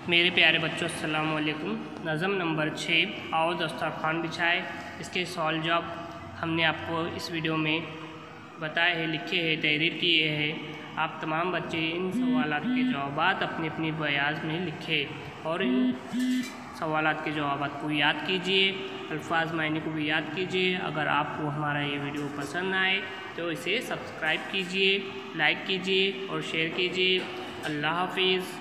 मेरे प्यारे बच्चों अस्सलाम वालेकुम। नज़म नंबर 6 आओ दस्तरखान बिछाए, इसके सवाल जवाब हमने आपको इस वीडियो में बताए हैं, लिखे हैं, तहरीर किए हैं। आप तमाम बच्चे इन सवालात के जवाबात अपनी अपनी बयाज में लिखें और इन सवालात के जवाबात को याद कीजिए, अल्फाज मायने को भी याद कीजिए। अगर आपको हमारा ये वीडियो पसंद आए तो इसे सब्सक्राइब कीजिए, लाइक कीजिए और शेयर कीजिए। अल्लाह हाफिज़।